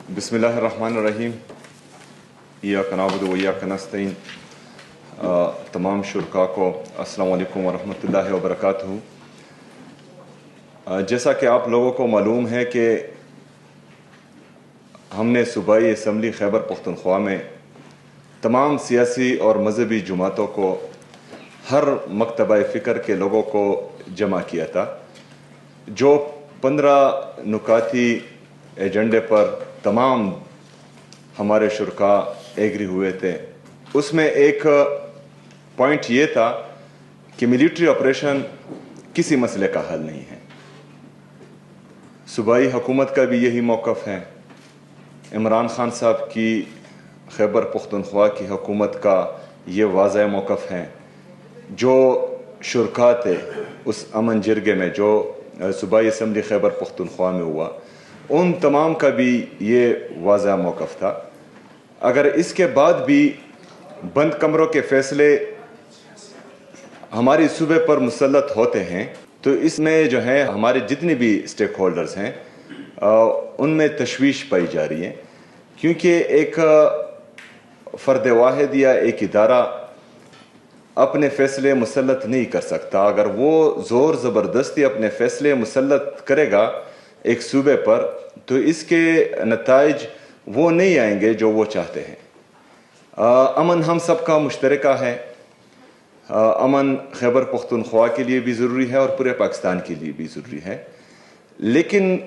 बिस्मिल्लाहिर्रहमानिर्रहीम। इय्याका नअबुदु व इय्याका नस्तईन। तमाम शुरका को अस्सलामु अलैकुम व रहमतुल्लाहि व बरकातुहू। जैसा कि आप लोगों को मालूम है कि हमने सूबाई असम्बली खैबर पख्तूनख्वा में तमाम सियासी और मजहबी जमातों को हर मकतबा फ़िक्र के लोगों को जमा किया था। जो 15 नुकाती एजेंडे पर तमाम हमारे शुरका एग्री हुए थे, उसमें एक पॉइंट ये था कि मिलिट्री ऑपरेशन किसी मसले का हल नहीं है। सूबाई हुकूमत का भी यही मौक़िफ़ है। इमरान खान साहब की खैबर पख्तूनख्वा की हुकूमत का ये वाज़ह मौक़िफ़ है। जो शुरका थे उस अमन जिरगे में जो सूबाई असम्बली खैबर पख्तूनख्वा में हुआ, उन तमाम का भी ये वाज़ह मौक़िफ़ था। अगर इसके बाद भी बंद कमरों के फ़ैसले हमारी सूबे पर मुसल्लत होते हैं तो इसमें जो है हमारे जितने भी स्टेक होल्डर्स हैं उनमें तशवीश पाई जा रही है, क्योंकि एक फ़र्द वाहिद या एक इदारा अपने फ़ैसले मुसल्लत नहीं कर सकता। अगर वो ज़ोर ज़बरदस्ती अपने फ़ैसले मुसल्लत करेगा एक सूबे पर तो इसके नताइज वो नहीं आएंगे जो वो चाहते हैं। अमन हम सब का मुश्तरका है। अमन खैबर पख्तूनख्वा के लिए भी ज़रूरी है और पूरे पाकिस्तान के लिए भी ज़रूरी है, लेकिन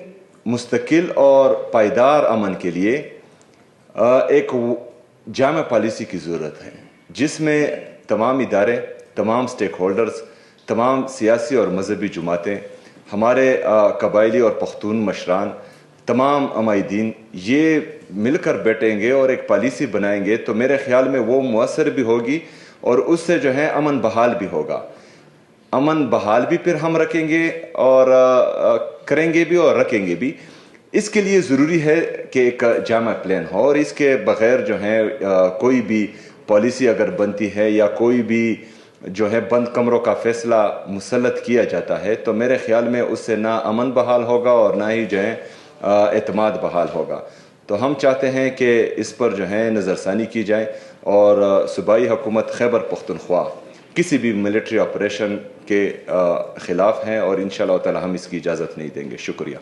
मुस्तकिल और पायदार अमन के लिए एक जामा पॉलिसी की ज़रूरत है, जिसमें तमाम इदारे, तमाम स्टेक होल्डर्स, तमाम सियासी और मजहबी जमातें, हमारे कबायली और पख्तून मशरान, तमाम अमायदीन ये मिलकर बैठेंगे और एक पॉलिसी बनाएंगे तो मेरे ख्याल में वो मुअस्सर भी होगी और उससे जो है अमन बहाल भी होगा। अमन बहाल भी फिर हम रखेंगे और करेंगे भी और रखेंगे भी। इसके लिए ज़रूरी है कि एक जामा प्लान हो और इसके बग़ैर जो है कोई भी पॉलिसी अगर बनती है या कोई भी जो है बंद कमरों का फ़ैसला मुसल्लत किया जाता है तो मेरे ख़्याल में उससे ना अमन बहाल होगा और ना ही जो है एतमाद बहाल होगा। तो हम चाहते हैं कि इस पर जो है नज़रसानी की जाए और सूबाई हुकूमत खैबर पख्तूनख्वा किसी भी मिलिट्री ऑपरेशन के ख़िलाफ़ हैं और इंशाअल्लाह ताला हम इसकी इजाज़त नहीं देंगे। शुक्रिया।